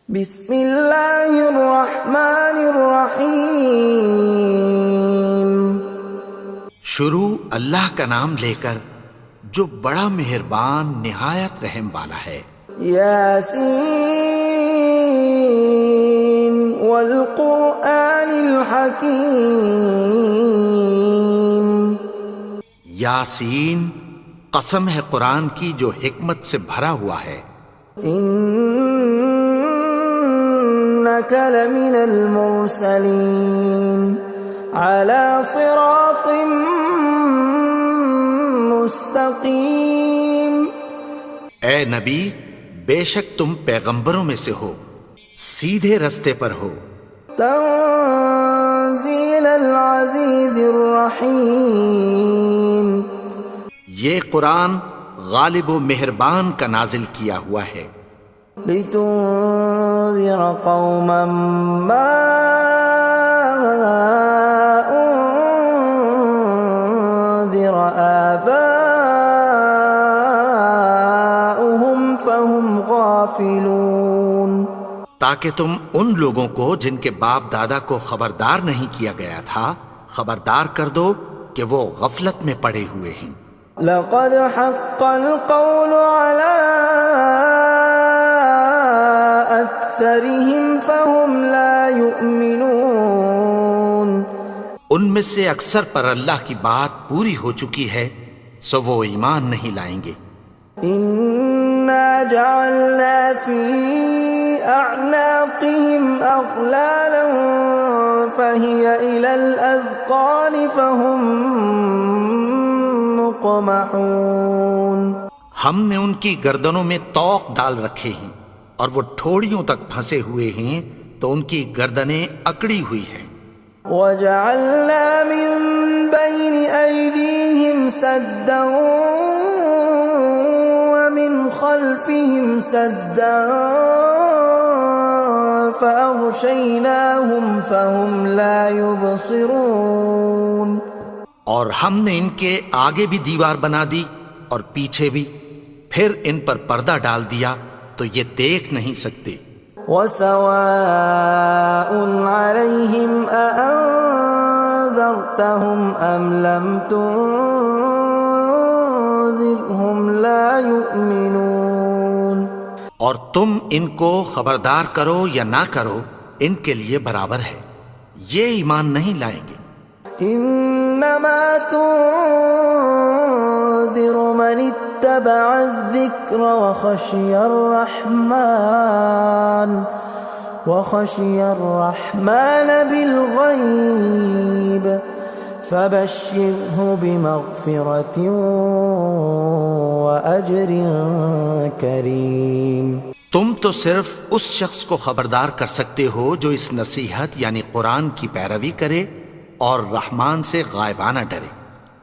بسم اللہ الرحمن الرحیم۔ شروع اللہ کا نام لے کر جو بڑا مہربان نہایت رحم والا ہے۔ یاسین والقرآن الحکیم۔ یاسین، قسم ہے قرآن کی جو حکمت سے بھرا ہوا ہے۔ انک لمن المرسلین علی صراط مستقیم۔ اے نبی، بے شک تم پیغمبروں میں سے ہو، سیدھے رستے پر ہو۔ تنزیل العزیز الرحیم۔ یہ قرآن غالب و مہربان کا نازل کیا ہوا ہے۔ لتنذر قوما ما انذر آباؤهم فهم غافلون۔ تاکہ تم ان لوگوں کو جن کے باپ دادا کو خبردار نہیں کیا گیا تھا خبردار کر دو کہ وہ غفلت میں پڑے ہوئے ہیں۔ لقد حق القول على أكثرهم فهم لا يؤمنون۔ ان میں سے اکثر پر اللہ کی بات پوری ہو چکی ہے سو وہ ایمان نہیں لائیں گے۔ إنا جعلنا في أعناقهم أغلالا فهي إلى الأذقان فهم مقمحون۔ ہم نے ان کی گردنوں میں طوق ڈال رکھے ہیں اور وہ ٹھوڑیوں تک پھنسے ہوئے ہیں تو ان کی گردنیں اکڑی ہوئی ہیں۔ وَجَعَلْنَا مِن بَيْنِ أَيْدِيهِمْ سَدًّا وَمِنْ خَلْفِهِمْ سَدًّا فَأَغْشَيْنَاهُمْ فَهُمْ لَا يُبْصِرُونَ۔ اور ہم نے ان کے آگے بھی دیوار بنا دی اور پیچھے بھی، پھر ان پر پردہ ڈال دیا تو یہ دیکھ نہیں سکتے۔ وَسَوَاءٌ عَلَيْهِمْ أَأَنذَرْتَهُمْ أَمْ لَمْ تُنذِرْهُمْ لَا يُؤْمِنُونَ۔ اور تم ان کو خبردار کرو یا نہ کرو ان کے لیے برابر ہے، یہ ایمان نہیں لائیں گے۔ انما تنذر من اتبع الذکر وخشی الرحمن بالغیب فبشرہ بمغفرۃ واجر کریم۔ تم تو صرف اس شخص کو خبردار کر سکتے ہو جو اس نصیحت یعنی قرآن کی پیروی کرے اور رحمان سے غائبانہ ڈرے،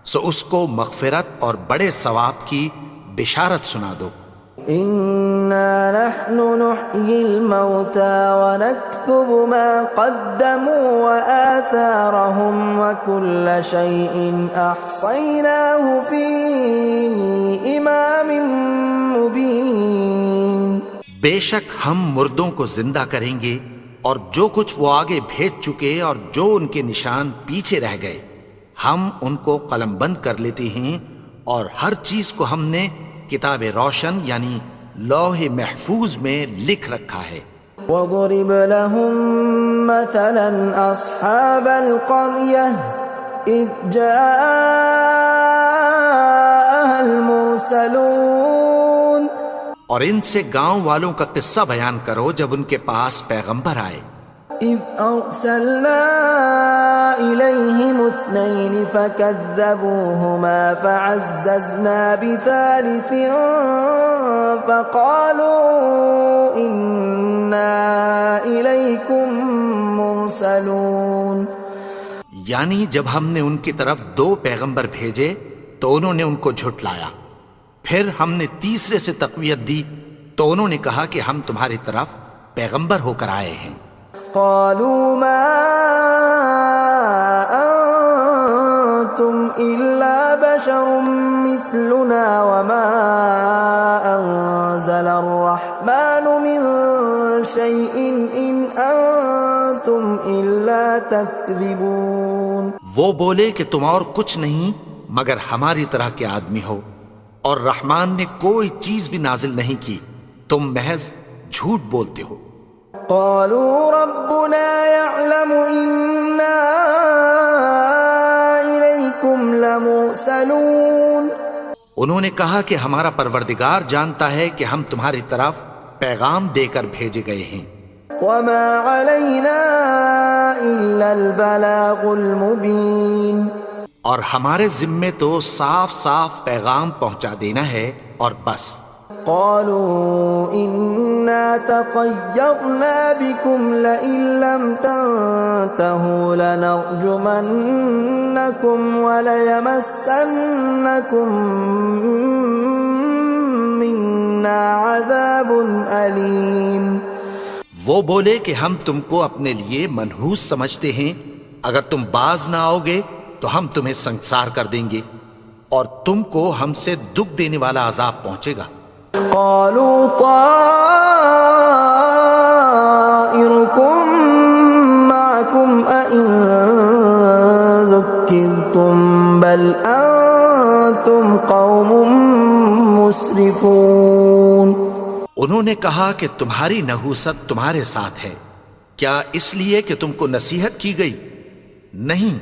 سو اس کو مغفرت اور بڑے ثواب کی بشارت سنا دو۔ اِنَّا نَحْنُ نُحْيِي الْمَوْتَى وَنَكْتُبُ مَا قَدَّمُوا وَآثَارَهُمْ وَكُلَّ شَيْءٍ أَحْصَيْنَاهُ فِي إِمَامٍ مُبِينٍ۔ بے شک ہم مردوں کو زندہ کریں گے اور جو کچھ وہ آگے بھیج چکے اور جو ان کے نشان پیچھے رہ گئے ہم ان کو قلم بند کر لیتے ہیں، اور ہر چیز کو ہم نے کتاب روشن یعنی لوح محفوظ میں لکھ رکھا ہے۔ وَضُرِبْ لَهُم مَّثَلًا أَصْحَابَ الْقَرْيَةِ إِذْ جَاءَهَا الْمُرْسَلُونَ۔ اور ان سے گاؤں والوں کا قصہ بیان کرو جب ان کے پاس پیغمبر آئے۔ إِذْ أَرْسَلْنَا إِلَيْهِمُ اثْنَيْنِ فَكَذَّبُوهُمَا فَعَزَّزْنَا بِثَالِثٍ فَقَالُوا إِنَّا إِلَيْكُمْ مُرْسَلُونَ۔ یعنی جب ہم نے ان کی طرف 2 پیغمبر بھیجے تو انہوں نے ان کو جھٹلایا، پھر ہم نے تیسرے سے تقویت دی تو انہوں نے کہا کہ ہم تمہاری طرف پیغمبر ہو کر آئے ہیں۔ قالوا ما انتم الا بشر مثلنا وما انزل الرحمن من شيء إن أنتم إلا تكذبون. وہ بولے کہ تم اور کچھ نہیں مگر ہماری طرح کے آدمی ہو، اور رحمان نے کوئی چیز بھی نازل نہیں کی، تم محض جھوٹ بولتے ہو. قالوا ربنا يعلم إنا إليكم لمرسلون. انہوں نے کہا کہ ہمارا پروردگار جانتا ہے کہ ہم تمہاری طرف پیغام دے کر بھیجے گئے ہیں. وما علينا إلا البلاغ المبين. اور ہمارے ذمے تو صاف صاف پیغام پہنچا دینا ہے اور بس. قالوا إنا تطيرنا بكم لئن لم تنتهوا لنرجمنكم وليمسنكم منا عذاب أليم. وہ بولے کہ ہم تم کو اپنے لیے منحوس سمجھتے ہیں، اگر تم باز نہ آؤ گے تو ہم تمہیں سنسار کر دیں گے اور تم کو ہم سے دکھ دینے والا عذاب پہنچے گا. قالوا طائركم معكم أئن ذكرتم بل أنتم قوم مسرفون. انہوں نے کہا کہ تمہاری نحوست تمہارے ساتھ ہے، کیا اس لیے کہ تم کو نصیحت کی گئی؟ نہیں،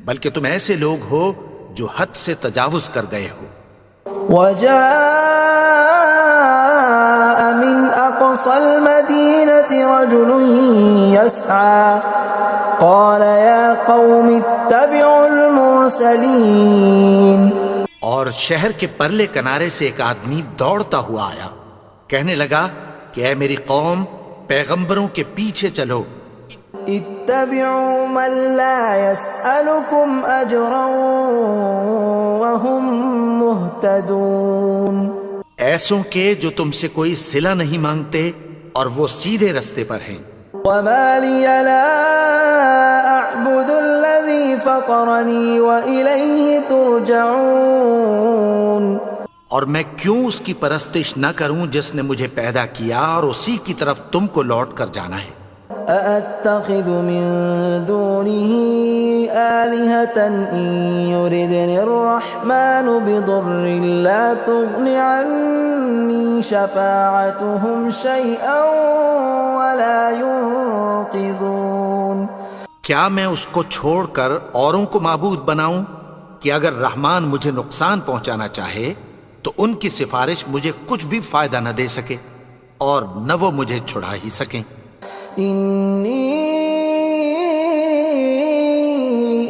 بلکہ تم ایسے لوگ ہو جو حد سے تجاوز کر گئے ہو. وجاء من أقصى المدينة رجل يسعى قال يا قوم اتبعوا المرسلين. اور شہر کے پرلے کنارے سے ایک آدمی دوڑتا ہوا آیا، کہنے لگا کہ اے میری قوم، پیغمبروں کے پیچھے چلو. اتبعوا من لا يسألكم أجرا وهم مهتدون. ایسوں کے جو تم سے کوئی صلہ نہیں مانگتے اور وہ سیدھے رستے پر ہیں. وما لي لا أعبد الذي فطرني وإليه ترجعون. اور میں کیوں اس کی پرستش نہ کروں جس نے مجھے پیدا کیا اور اسی کی طرف تم کو لوٹ کر جانا ہے. أأتخذ من دونه آلهة إن يردني الرحمن بضر لا تغن عني شفاعتهم شيئا ولا ينقذون. کیا میں اس کو چھوڑ کر اوروں کو معبود بناؤں کہ اگر رحمان مجھے نقصان پہنچانا چاہے تو ان کی سفارش مجھے کچھ بھی فائدہ نہ دے سکے اور نہ وہ مجھے چھڑا ہی سکیں. إني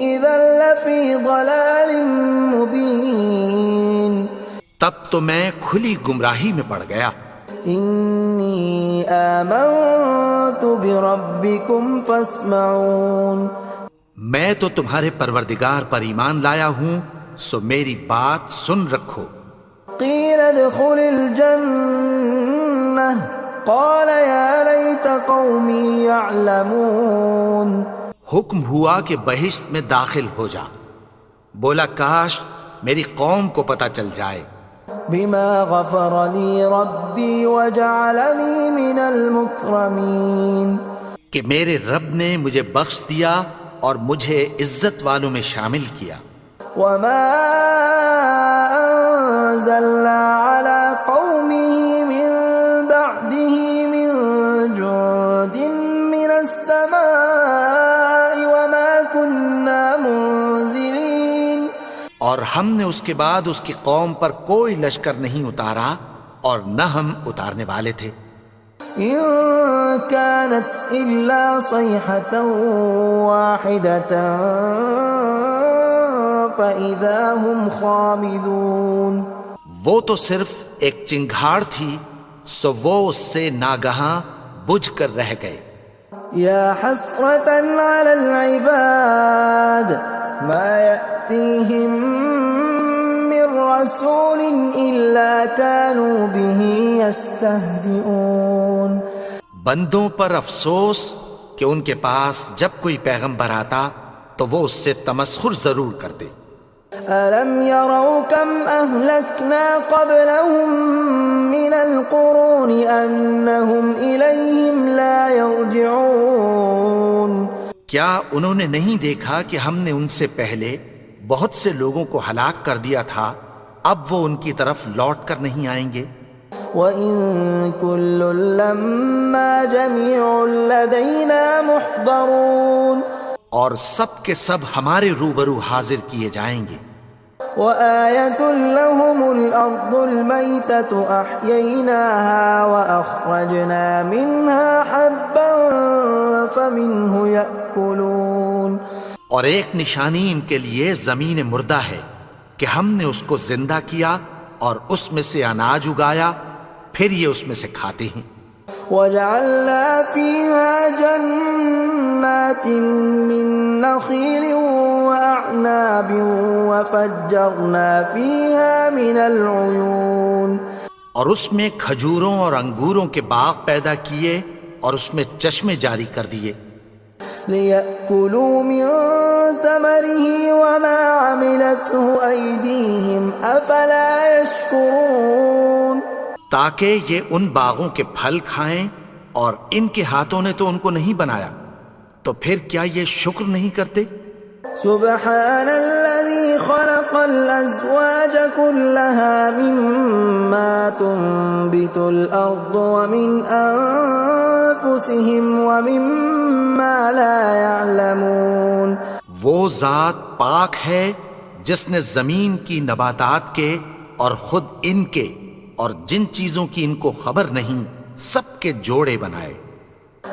إذا لفي ضلال مبين. تب تو میں کھلی گمراہی میں پڑ گیا. إني آمنت بربكم فاسمعون. میں تو تمہارے پروردگار پر ایمان لایا ہوں، سو میری بات سن رکھو. قيل ادخل الجنة قال يا ليت قومي يعلمون. حکم ہوا کہ بہشت میں داخل ہو جا. بولا کاش میری قوم کو پتہ چل جائے. بما غفر لي ربي وجعلني من المكرمين. کہ میرے رب نے مجھے بخش دیا اور مجھے عزت والوں میں شامل کیا. وما أنزلنا على قومه من بعده من جند من السماء وما كنا منزلين. اور ہم نے اس کے بعد اس کی قوم پر کوئی لشکر نہیں اتارا اور نہ ہم اتارنے والے تھے. إن كانت إلا صيحة واحدة فإذا هم خامدون. وہ تو صرف ایک چنگھاڑ تھی، سو وہ اس سے ناگہاں بجھ کر رہ گئے. يا حسرة على العباد ما يأتيهم من رسول إلا كانوا به يستهزئون. بندوں پر افسوس کہ ان کے پاس جب کوئی پیغمبر آتا تو وہ اس سے تمسخر ضرور کرتے. أَلَمْ يَرَوْا كَمْ أَهْلَكْنَا قَبْلَهُمْ مِنَ الْقُرُونِ أَنَّهُمْ إِلَيْهِمْ لَا يَرْجِعُونَ کیا انہوں نے نہیں دیکھا کہ ہم نے ان سے پہلے بہت سے لوگوں کو ہلاک کر دیا تھا، اب وہ ان کی طرف لوٹ کر نہیں آئیں گے؟ وَإِن كُلٌّ لَّمَّا جَمِيعٌ لَّدَيْنَا مُحْضَرُونَ اور سب کے سب ہمارے روبرو حاضر کیے جائیں گے۔ وَآيَةٌ لَّهُمُ الْأَرْضُ الْمَيْتَةُ أَحْيَيْنَاهَا وَأَخْرَجْنَا مِنْهَا حَبًّا فَمِنْهُ يَأْكُلُونَ اور ایک نشانی ان کے لیے زمین مردہ ہے کہ ہم نے اس کو زندہ کیا اور اس میں سے اناج اگایا، پھر یہ اس میں سے کھاتے ہیں۔ وَجَعَلْنَا فِيهَا جَنَّاتٍ مِّن نَّخِيلٍ وَأَعْنَابٍ وَفَجَّرْنَا فِيهَا مِنَ الْعُيُونِ اور اس میں کھجوروں اور انگوروں کے باغ پیدا کیے اور اس میں چشمے جاری کر دیے، لِيَأْكُلُوا مِن ثَمَرِهِ وَمَا عَمِلَتْهُ أَيْدِيهِمْ أَفَلَا يَشْكُرُونَ تاکہ یہ ان باغوں کے پھل کھائیں، اور ان کے ہاتھوں نے تو ان کو نہیں بنایا، تو پھر کیا یہ شکر نہیں کرتے؟ سبحان الذي خلق الأزواج كلها مما تنبت الأرض ومن أنفسهم ومما لا يعلمون وہ ذات پاک ہے جس نے زمین کی نباتات کے اور خود ان کے اور جن چیزوں کی ان کو خبر نہیں سب کے جوڑے بنائے۔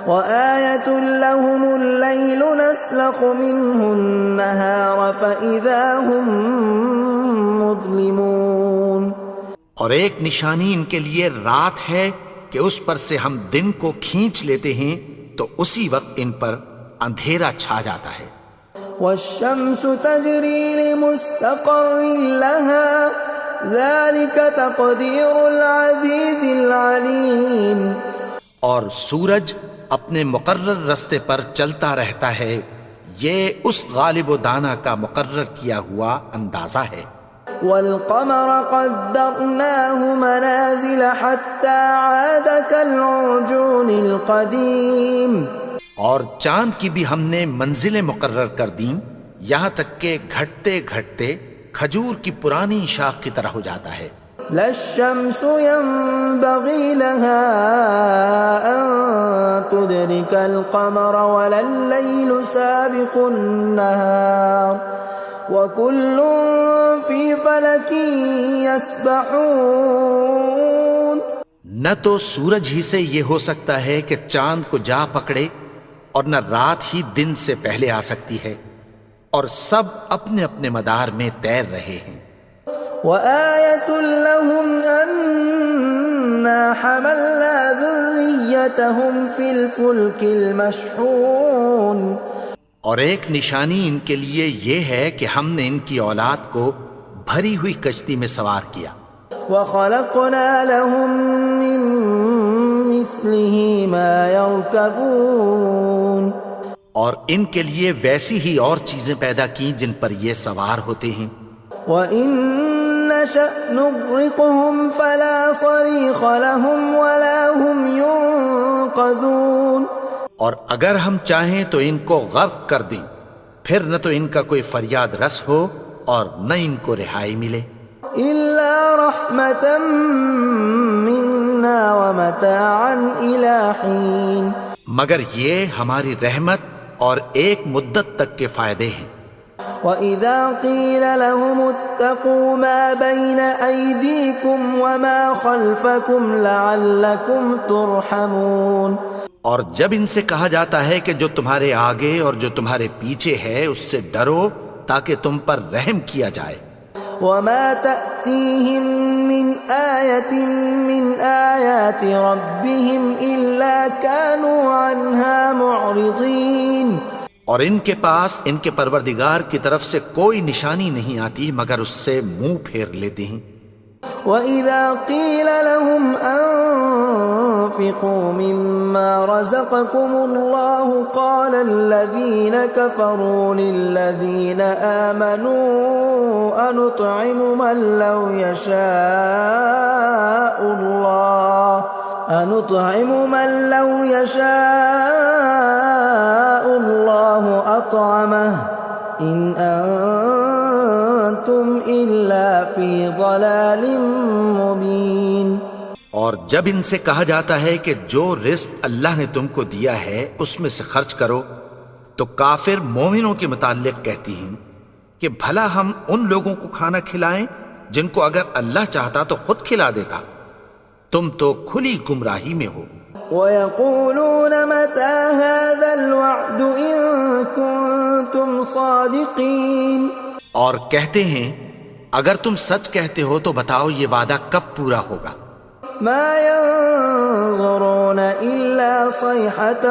وَآيَةٌ لَّهُمُ اللَّيْلُ نَسْلَخُ مِنْهُ النَّهَارَ فَإِذَا هُمْ مُظْلِمُونَ اور ایک نشانی ان کے لیے رات ہے کہ اس پر سے ہم دن کو کھینچ لیتے ہیں تو اسی وقت ان پر اندھیرا چھا جاتا ہے۔ وَالشَّمْسُ تَجْرِي لِمُسْتَقَرٍّ لَّهَا ذَلِكَ تَقْدِيرُ الْعَزِيزِ الْعَلِيمِ اور سورج اپنے مقرر رستے پر چلتا رہتا ہے، یہ اس غالب و دانا کا مقرر کیا ہوا اندازہ ہے۔ وَالْقَمَرَ قَدَّرْنَاهُ مَنَازِلَ حَتَّى عَادَ كَالْعُرْجُونِ الْقَدِيمِ اور چاند کی بھی ہم نے منزلیں مقرر کر دیں، یہاں تک کہ گھٹتے گھٹتے کھجور کی پرانی شاخ کی طرح ہو جاتا ہے۔ لا الشمس ينبغي لها أن تدرك القمر ولا الليل سابق النهار وكل في فلك يسبحون نہ تو سورج ہی سے یہ ہو سکتا ہے کہ چاند کو جا پکڑے، اور نہ رات ہی دن سے پہلے آ سکتی ہے، اور سب اپنے اپنے مدار میں تیر رہے ہیں۔ وَآيَةٌ لَّهُمْ أَنَّا حَمَلْنَا ذُرِّيَّتَهُمْ فِي الْفُلْكِ الْمَشْحُونِ اور ایک نشانی ان کے لیے یہ ہے کہ ہم نے ان کی اولاد کو بھری ہوئی کشتی میں سوار کیا۔ وَخَلَقْنَا لَهُم مِّن مِّثْلِهِ مَا يَرْكَبُونَ اور ان کے لیے ویسی ہی اور چیزیں پیدا کی جن پر یہ سوار ہوتے ہیں۔ وَإِن نَّشَأْ نُغْرِقْهُمْ فَلَا صَرِيخَ لَهُمْ وَلَا هُمْ يُنقَذُونَ اور اگر ہم چاہیں تو ان کو غرق کر دیں، پھر نہ تو ان کا کوئی فریاد رس ہو اور نہ ان کو رہائی ملے۔ إِلَّا رَحْمَةً مِّنَّا وَمَتَاعًا إِلَىٰ حِينٍ مگر یہ ہماری رحمت اور ایک مدت تک کے فائدے ہیں۔ وَإِذَا قِيلَ لَهُمُ اتَّقُوا مَا بَيْنَ أَيْدِيكُمْ وَمَا خَلْفَكُمْ لَعَلَّكُمْ تُرْحَمُونَ اور جب ان سے کہا جاتا ہے کہ جو تمہارے آگے اور جو تمہارے پیچھے ہے اس سے ڈرو تاکہ تم پر رحم کیا جائے۔ وَمَا تَأْتِيهِم مِّنْ آيَةٍ مِّنْ آيَاتِ رَبِّهِمْ إِلَّا كَانُوا عَنْهَا مُعْرِضِينَ اور ان کے پاس ان کے پروردگار کی طرف سے کوئی نشانی نہیں آتی مگر اس سے منہ پھیر لیتے ہیں۔ وَإِذَا قِيلَ لَهُمْ أنفقوا مما رزقكم الله قال الذين كفروا للذين آمنوا أنطعم من لو يشاء الله أطعمه إن أنتم إلا في ضلال مبين۔ اور جب ان سے کہا جاتا ہے کہ جو رزق اللہ نے تم کو دیا ہے اس میں سے خرچ کرو، تو کافر مومنوں کے متعلق کہتی ہیں کہ بھلا ہم ان لوگوں کو کھانا کھلائیں جن کو اگر اللہ چاہتا تو خود کھلا دیتا، تم تو کھلی گمراہی میں ہو۔ وَيَقُولُونَ مَتَى هَذَا الْوَعْدُ إِن كُنتُمْ صَادِقِينَ، اور کہتے ہیں اگر تم سچ کہتے ہو تو بتاؤ یہ وعدہ کب پورا ہوگا۔ مَا يَنظُرُونَ إِلَّا صَيْحَةً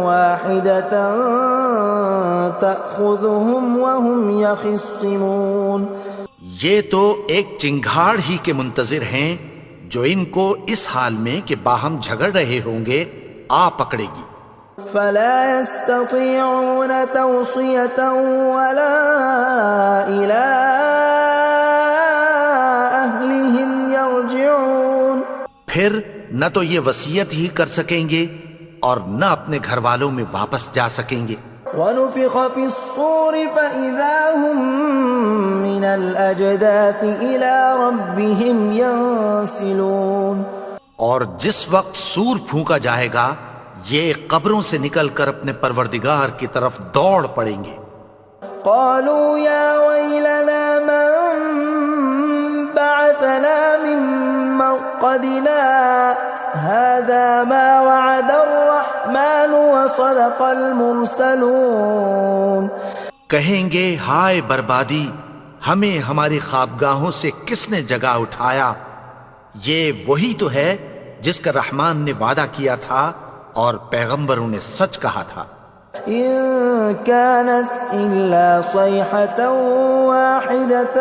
وَاحِدَةً تَأْخُذُهُمْ وَهُمْ يَخِصِّمُونَ، یہ تو ایک چنگھاڑ ہی کے منتظر ہیں جو ان کو اس حال میں کہ باہم جھگڑ رہے ہوں گے آ پکڑے گی۔ فَلَا يَسْتَطِيعُونَ تَوْصِيَةً وَلَا إِلَىٰ أَهْلِهِمْ يَرْجِعُونَ، پھر نہ تو یہ وصیت ہی کر سکیں گے اور نہ اپنے گھر والوں میں واپس جا سکیں گے۔ وَنُفِخَ فِي الصُّورِ فَإِذَا هُم مِّنَ الْأَجْدَاثِ إِلَىٰ رَبِّهِمْ يَنسِلُونَ، اور جس وقت سور پھونکا جائے گا یہ قبروں سے نکل کر اپنے پروردگار کی طرف دوڑ پڑیں گے۔ قالوا يا ويلنا من بعثنا من مرقدنا هذا ما وعد الرحمن وصدق المرسلون، کہیں گے ہائے بربادی، ہمیں ہماری خوابگاہوں سے کس نے جگا اٹھایا، یہ وہی تو ہے جس کا رحمان نے وعدہ کیا تھا اور پیغمبروں نے سچ کہا تھا۔ إن كانت إلا صيحة واحدة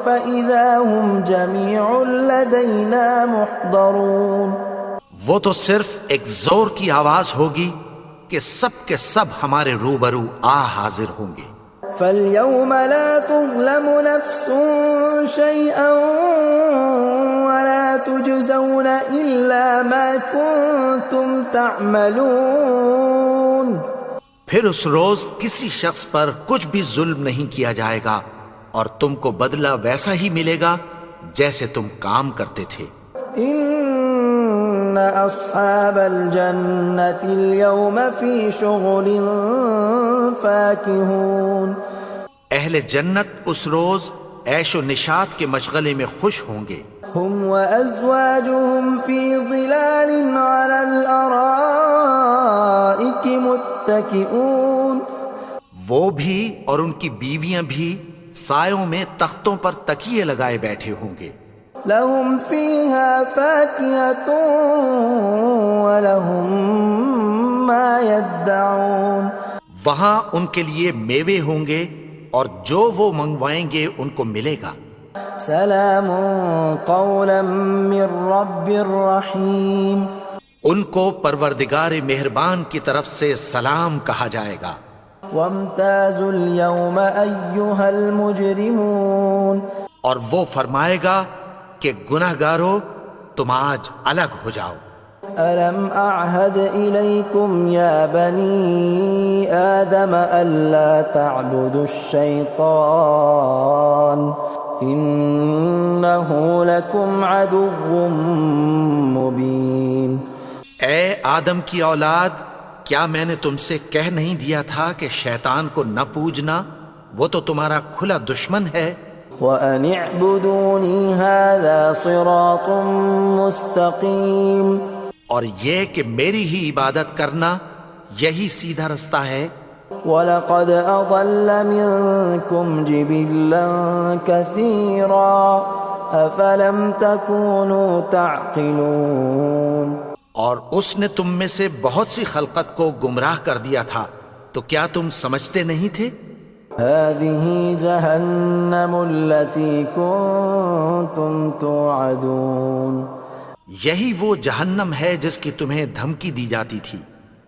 فإذا هم جميع لدينا محضرون، وہ تو صرف ایک زور کی آواز ہوگی کہ سب کے سب ہمارے روبرو آ حاضر ہوں گے۔ فاليوم لا تظلم نفس شيئا ولا تجزون إلا ما كنتم تعملون، پھر اس روز کسی شخص پر کچھ بھی ظلم نہیں کیا جائے گا اور تم کو بدلہ ویسا ہی ملے گا جیسے تم کام کرتے تھے۔ إن أصحاب الجنة اليوم في شغل فاكهون، اہل جنت اس روز عیش و نشاط کے مشغلے میں خوش ہوں گے۔ هم وأزواجهم في ظلال على الأرائك متكئون، وہ بھی اور ان کی بیویاں بھی سایوں میں تختوں پر تکیے لگائے بیٹھے ہوں گے۔ لهم فيها فاكهة ولهم ما يدعون، وہاں ان کے لیے میوے ہوں گے اور جو وہ منگوائیں گے ان کو ملے گا۔ سلام قولا من رب رحیم، ان کو پروردگار مہربان کی طرف سے سلام کہا جائے گا۔ وامتازوا اليوم أيها المجرمون، اور وہ فرمائے گا کہ گناہگارو تم آج الگ ہو جاؤ۔ ألم أعهد إليكم يا بني آدم ألا تعبدوا الشيطان إنه لكم عدو مبين، اے آدم کی اولاد، کیا میں نے تم سے کہہ نہیں دیا تھا کہ شیطان کو نہ پوجنا، وہ تو تمہارا کھلا دشمن ہے۔ وَأَنِ اعْبُدُونِي هَذَا صِرَاطٌ مُسْتَقِيمٌ، اور یہ کہ میری ہی عبادت کرنا یہی سیدھا رستہ ہے۔ وَلَقَدْ أَضَلَّ مِنكُمْ جِبِلًّا كَثِيرًا أَفَلَمْ تَكُونُوا تَعْقِلُونَ، اور اس نے تم میں سے بہت سی خلقت کو گمراہ کر دیا تھا، تو کیا تم سمجھتے نہیں تھے؟ هَذِهِ جَهَنَّمُ الَّتِي كُنتُمْ تُوعَدُونَ، یہی وہ جہنم ہے جس کی تمہیں دھمکی دی جاتی تھی.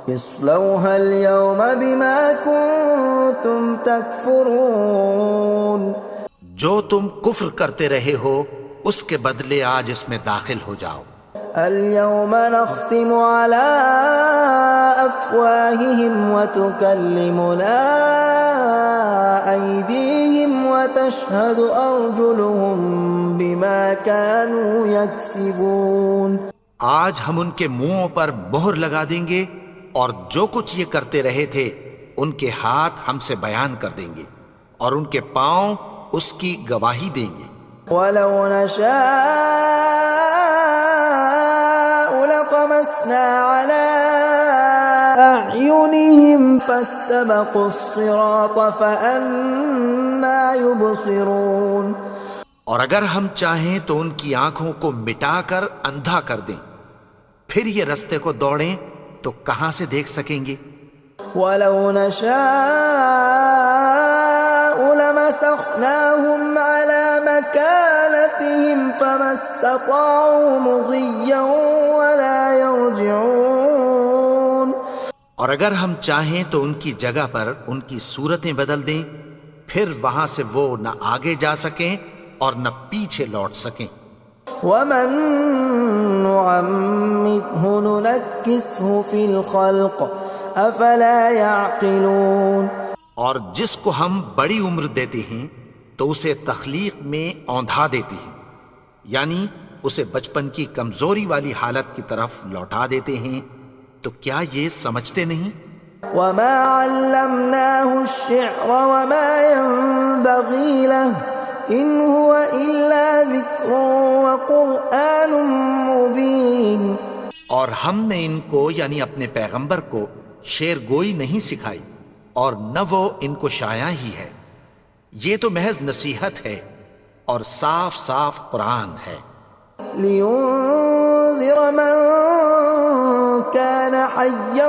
اصلوها اليوم بما كنتم تكفرون. جو تم کفر کرتے رہے ہو اس کے بدلے آج اس میں داخل ہو جاؤ. اليوم نختم على أفواههم وتكلمنا أيديهم وتشهد أرجلهم بما كانوا يكسبون. آج ہم ان کے منہوں پر مہر لگا دیں گے اور جو کچھ یہ کرتے رہے تھے ان کے ہاتھ ہم سے بیان کر دیں گے اور ان کے پاؤں اس کی گواہی دیں گے. ولو نشاء لطمسنا على أعينهم فاستبقوا الصراط فأنى يبصرون. اور اگر ہم چاہیں تو ان کی آنکھوں کو مٹا کر اندھا کر دیں، پھر یہ رستے کو دوڑیں تو کہاں سے دیکھ سکیں گے. ولو نشاء لمسخناهم على مكانتهم فما استطاعوا مضيا ولا يرجعون. اور اگر ہم چاہیں تو ان کی جگہ پر ان کی صورتیں بدل دیں، پھر وہاں سے وہ نہ آگے جا سکیں اور نہ پیچھے لوٹ سکیں. ومن نعمره ننكسه في الخلق افلا يعقلون. اور جس کو ہم بڑی عمر دیتے ہیں تو اسے تخلیق میں اوندھا دیتے ہیں، یعنی اسے بچپن کی کمزوری والی حالت کی طرف لوٹا دیتے ہیں. تو کیا یہ سمجھتے نہیں؟ وما علمناه الشعر وما ينبغي له ان هو الا ذکر وقرآن مبین. اور ہم نے ان کو یعنی اپنے پیغمبر کو شعر گوئی نہیں سکھائی اور نہ وہ ان کو شایع ہی ہے، یہ تو محض نصیحت ہے اور صاف صاف قرآن ہے. لينذر من كان حيا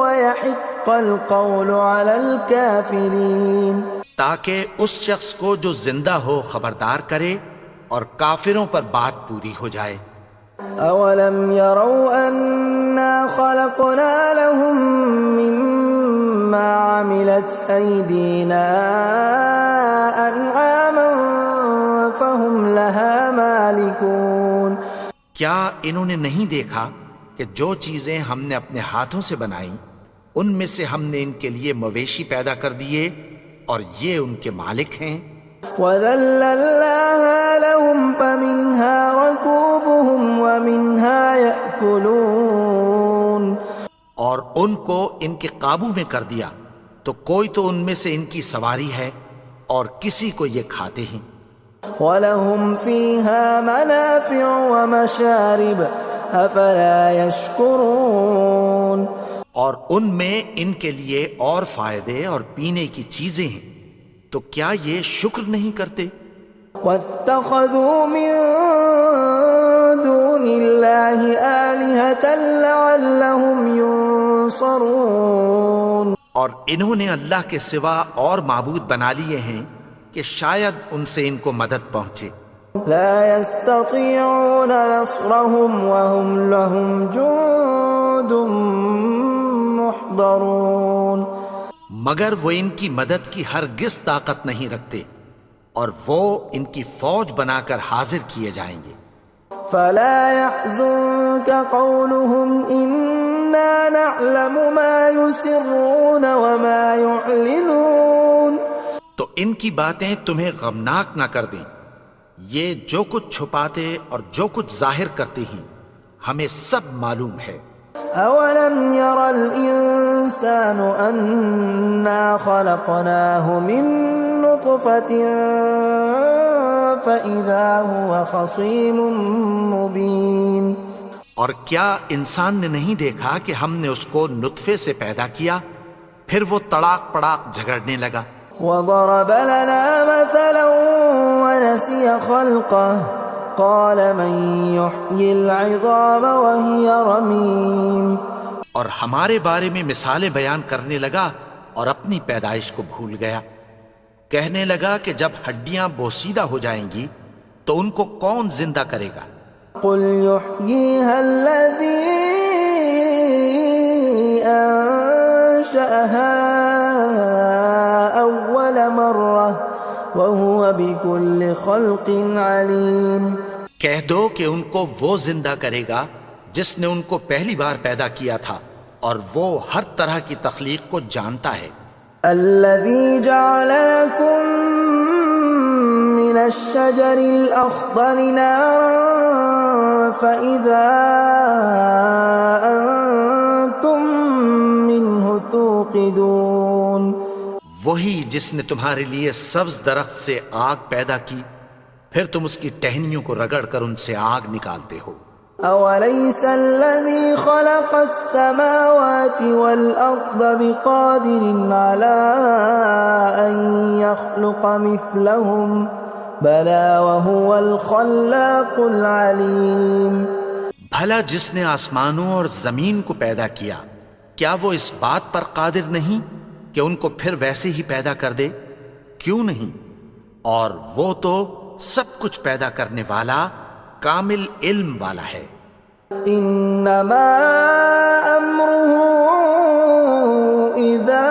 ويحق القول على الكافرين. تاکہ اس شخص کو جو زندہ ہو خبردار کرے اور کافروں پر بات پوری ہو جائے. اولم يروا انا خلقنا لهم مما عملت ايدينا انعاما فهم لها مالكون. کیا انہوں نے نہیں دیکھا کہ جو چیزیں ہم نے اپنے ہاتھوں سے بنائیں ان میں سے ہم نے ان کے لیے مویشی پیدا کر دیے اور یہ ان کے مالک ہیں. وَذَلَّلْنَاهَا لَهُمْ فَمِنْهَا رَكُوبُهُمْ وَمِنْهَا يَأْكُلُونَ. اور ان کو ان کے قابو میں کر دیا تو کوئی تو ان میں سے ان کی سواری ہے اور کسی کو یہ کھاتے ہیں. وَلَهُمْ فِيهَا مَنَافِعُ وَمَشَارِبُ أَفَلَا يَشْكُرُونَ. اور ان میں ان کے لیے اور فائدے اور پینے کی چیزیں ہیں، تو کیا یہ شکر نہیں کرتے؟ وَاتَّخَذُوا مِن دُونِ اللَّهِ آلِهَةً لَعَلَّهُمْ يُنصَرُونَ. اور انہوں نے اللہ کے سوا اور معبود بنا لیے ہیں کہ شاید ان سے ان کو مدد پہنچے. لا يستطيعون نصرهم وهم لهم جند محضرون. مگر وہ ان کی مدد کی ہرگز طاقت نہیں رکھتے اور وہ ان کی فوج بنا کر حاضر کیے جائیں گے. فلا يحزنك قولهم إنا نعلم ما يسرون وما يعلنون. تو ان کی باتیں تمہیں غمناک نہ کر دیں، یہ جو کچھ چھپاتے اور جو کچھ ظاہر کرتے ہیں ہمیں سب معلوم ہے. أولم ير الإنسان أنا خلقناه من نطفة فإذا هو خصيم مبين. اور کیا انسان نے نہیں دیکھا کہ ہم نے اس کو نطفے سے پیدا کیا پھر وہ تڑاک پڑاک جھگڑنے لگا. وضرب لنا مثلا ونسي خلقه قال من يحيي العظام وهي رميم. اور ہمارے بارے میں مثالیں بیان کرنے لگا اور اپنی پیدائش کو بھول گیا. کہنے لگا کہ جب ہڈیاں بوسیدہ ہو جائیں گی تو ان کو کون زندہ کرے گا؟ قل يحييها الذي أنشأها أول مرة وهو بكل خلق عليم. کہہ دو کہ ان کو وہ زندہ کرے گا جس نے ان کو پہلی بار پیدا کیا تھا اور وہ ہر طرح کی تخلیق کو جانتا ہے. الذي جعل لكم من الشجر الأخضر نارا فإذا أنتم منه توقدون. وہی جس نے تمہارے لیے سبز درخت سے آگ پیدا کی پھر تم اس کی ٹہنیوں کو رگڑ کر ان سے آگ نکالتے ہو. أوليس الذي خلق السماوات والأرض بقادر على أن يخلق مثلهم بلى وهو الخلاق العليم. بھلا جس نے آسمانوں اور زمین کو پیدا کیا کیا وہ اس بات پر قادر نہیں کہ ان کو پھر ویسے ہی پیدا کر دے؟ کیوں نہیں؟ اور وہ تو سب کچھ پیدا کرنے والا کامل علم والا ہے. انما امره اذا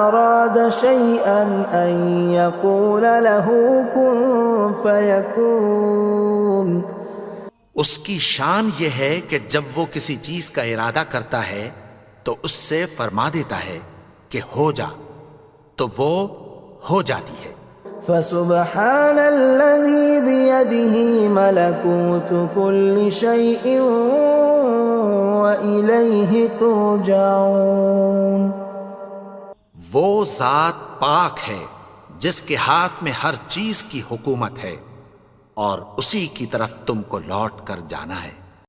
اراد شيئا ان يقول له كن فيكون. اس کی شان یہ ہے کہ جب وہ کسی چیز کا ارادہ کرتا ہے تو اس سے فرما دیتا ہے کہ ہو جا تو وہ ہو جاتی ہے. فسبحان الذي بيده ملكوت كل شيء وإليه ترجعون. وہ ذات پاک ہے جس کے ہاتھ میں ہر چیز کی حکومت ہے اور اسی کی طرف تم کو لوٹ کر جانا ہے.